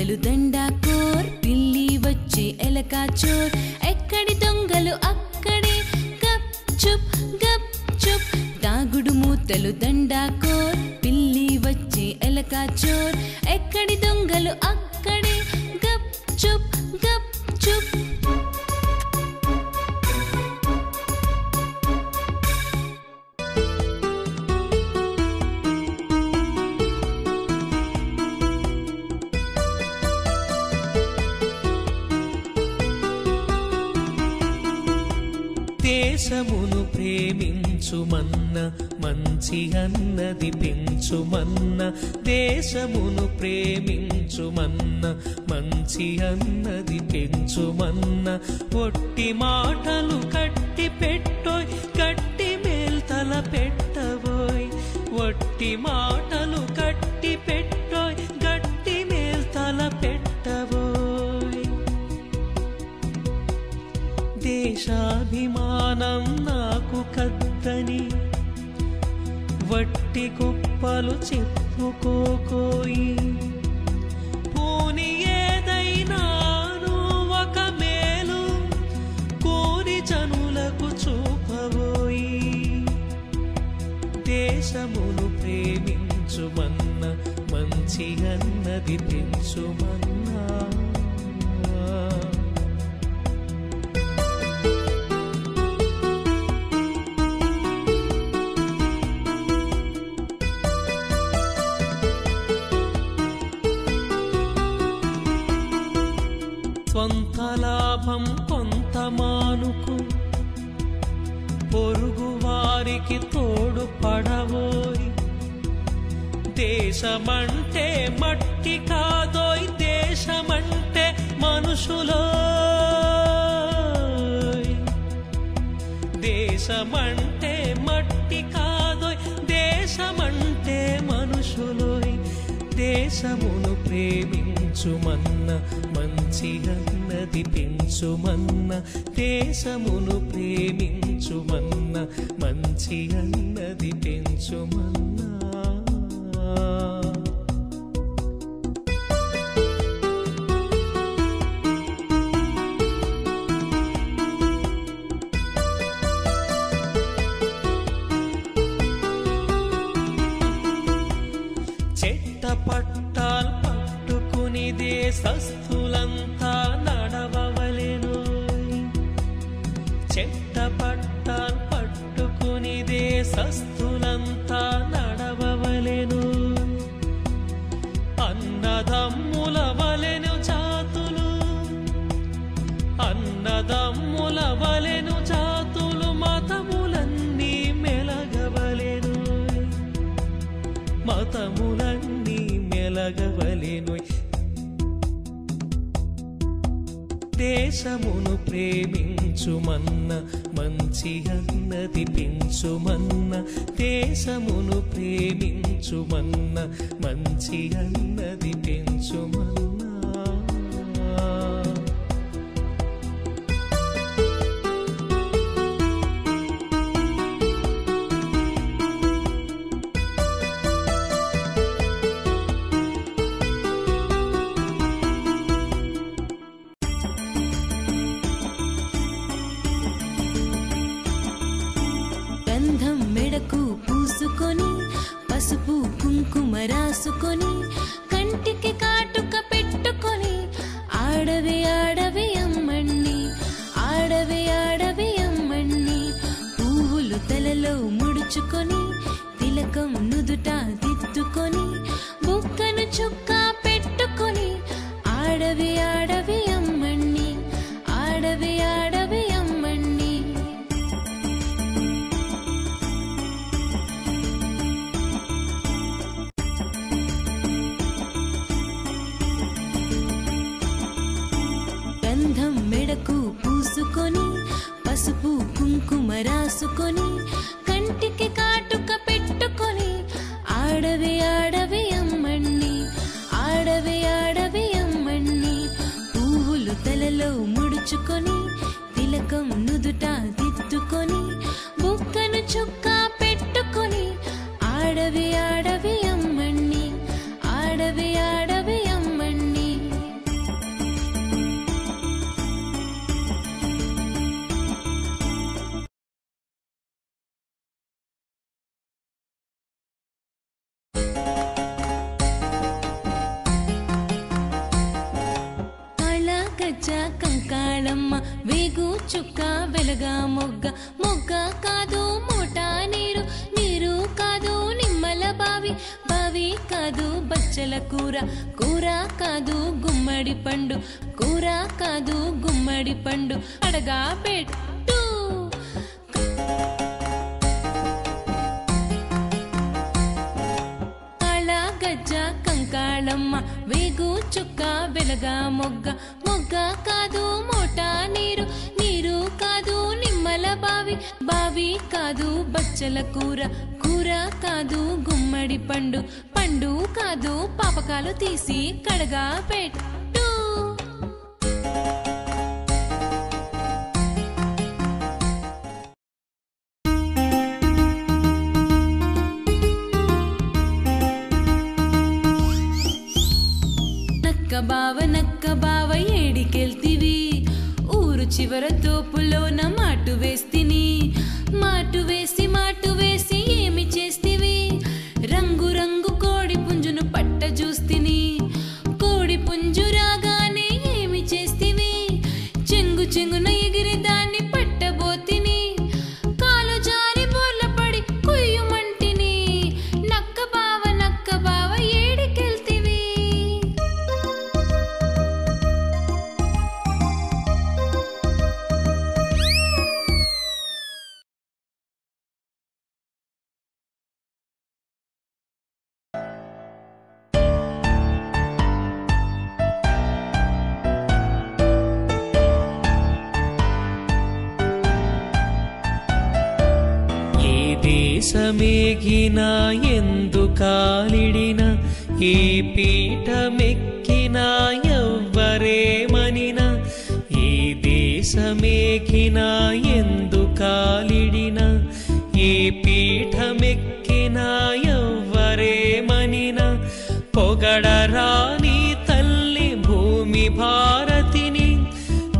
మూతలు దండాకోర్ పిల్లి వచ్చే ఎలకా చోర్ ఎక్కడి దొంగలు అక్కడే గప్ చుప్ దాగుడు మూతలు దండాకోర్ పిల్లి వచ్చే ఎలకా చోర్ ఎక్కడి దొంగలు అక్కడే గప్ చుప్ దేశమును ప్రేమించుమన్న మంచి అన్నది పెంచుమన్న దేశమును ప్రేమించుమన్న మంచి అన్నది పెంచుమన్న ఒట్టి మాటలు కట్టి పెట్టోయ్ గట్టి మేల్తల పెట్టబోయ్ ఒట్టి మాటలు కట్టి పెట్టోయ్ గట్టి మేల్తల పెట్టబోయ్ దేశాభిమానం నాకు కద్దని వట్టి కుప్పలు చెప్పుకోకోయి పోని ఏదైనాను ఒక మేలు కోరి జనులకు చూపబోయి దేశమును ప్రేమించుమన్న మంచి అన్నది పెంచుమన్నా స్వంత లాభం కొంత మానుకు పొరుగు వారికి తోడు పడవోయ్ దేశమంటే మట్టి కాదోయ్ దేశమంటే మనుషులోయ్ దేశమంటే మట్టి కాదోయ్ దేశమంటే మనుషులోయ్ దేశమును ప్రేమించుమన్న మంచి అన్నది పెంచుమన్న దేశమును ప్రేమించుమన్న మంచి అన్నది పెంచుమన్నా పట్టాల్ పట్టుకుని దేశస్థులంతా నడవవలెను చెట్ట పట్టాల్ పట్టుకుని దేశస్థులంతా నడవవలెను అన్నదమ్ముల వలెను జాతులు అన్నదమ్ముల వలెను జాతులు మతములన్నీ మెలగవలెను మతములన్నీ మెలగవలెను దేశమును ప్రేమించుమన్న మంచి అన్నది పెంచుమన్న దేశమును ప్రేమించుమన్న మంచి అన్నది పెంచుమన్నా గంధం మెడకు పూసుకొని పసుపు కుంకుమ రాసుకొని కంటికి కాటుక పెట్టుకొని ఆడవే ఆడవే అమ్మణ్ణి ఆడవే ఆడవే అమ్మణ్ణి పువ్వులు తలలో ముడుచుకొని తిలకం నుదుట దిద్దుకొని బుక్కను చుక్క పెట్టుకొని ఆడవే ఆడవే అమ్మణ్ణి ఆడవే ఆడవే అమ్మణ్ణి గంధం మెడకు పూసుకొని పసుపు కుంకుమ రాసుకొని కంటికి కాటుక పెట్టుకొని ఆడవే ఆడవే అమ్మణ్ణి ఆడవే ఆడవే అమ్మణ్ణి గజ్జ కంకాళమ్మ వేగు చుక్క వెలగా మొగ్గ మొగ్గ కాదు మోటా నీరు నీరు కాదు నిమ్మల బావి బావి కాదు బచ్చల కూర కూర కాదు గుమ్మడి పండు కూర కాదు గుమ్మడి పండు అడగా పెట్టు గజ్జ కంకాళమ్మ వేగు చుక్క వెలగా మొగ్గ మొగ్గ కాదు మోటా నీరు నీరు కాదు నిమ్మల బావి బావి కాదు బచ్చల కూర కూర కాదు గుమ్మడి పండు పండు కాదు పాపకాలు తీసి కడగా పెట్టు నక్క బావ ఏడికెళ్తివి ఊరు చివర తోపులోన మాటు వేసి ఏమి చేస్తివి రంగు రంగు కోడి పుంజును పట్ట చూస్తిని కోడి పుంజు రాగానే ఏమి చేస్తివి చెంగు చెంగున ఎగిరి దాన్ని పట్టబోతిని కాలు జారి బోర్ల పడి కుయ్యుమంటిని నక్క బావ ఏడికెళ్తివి దేశమేగినా ఎందుకాలిడినా ఏ పీఠమెక్కినా ఎవ్వరేమనినా ఏ దేశమేగినా ఎందుకాలిడినా ఏ పీఠమెక్కినా ఎవ్వరేమనినా పొగడరా నీ తల్లి భూమి భారతిని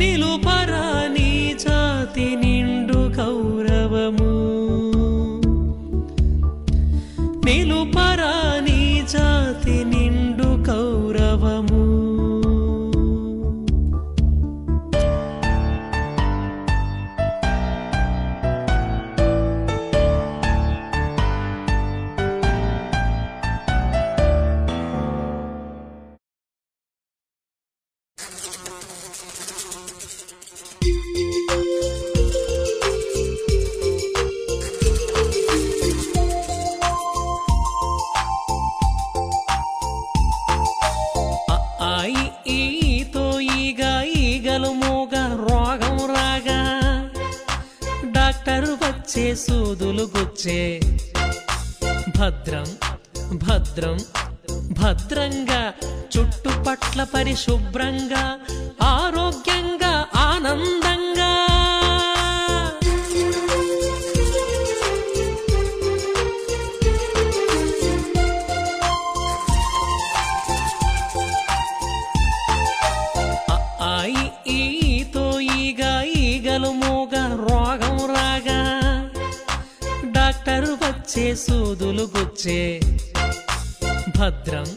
నిలుపరా నీ జాతి నిండు గౌరవము నిలుపరా నీ జాతి నిండు గౌరవము సూదులు గుచ్చే భద్రం భద్రం భద్రంగా చుట్టుపట్ల పరిశుభ్రంగా ఆరోగ్యంగా ఆనందంగా ఈతో ఈగలు మూగ రోగం రాగా డాక్టర్ వచ్చే సూదులు గుచ్చే భద్రం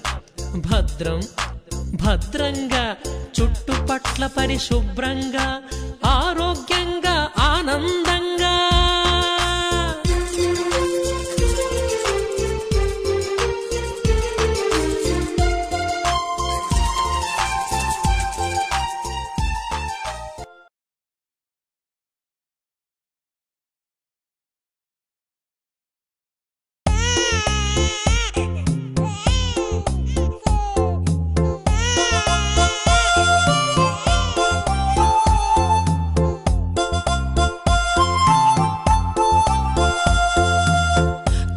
భద్రం భద్రంగా చుట్టుపట్ల పరిశుభ్రంగా ఆరోగ్యంగా ఆనందంగా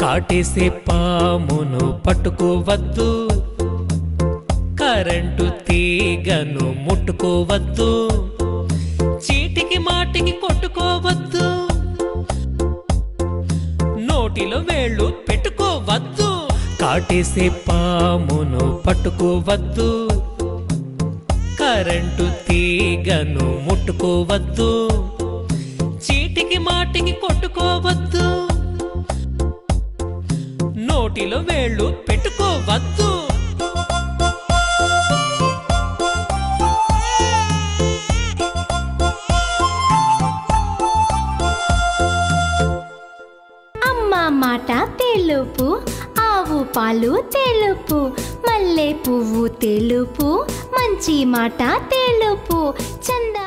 కాటేసే పామును పట్టుకోవద్దు కరెంటు తీగను ముట్టుకోవద్దు చీటికి మాటికి కొట్టుకోవద్దు నోటిలో వేళ్ళు పెట్టుకోవద్దు కాటేసే పామును పట్టుకోవద్దు కరెంటు తీగను ముట్టుకోవద్దు చీటికి మాటికి కొట్టుకోవద్దు నోటిలో వేళ్ళు పెట్టుకోవద్దు తెలుపు, ఆవు పాలు తెలుపు, మల్లె పువ్వు తెలుపు, మంచి మాట తెలుపు, చందా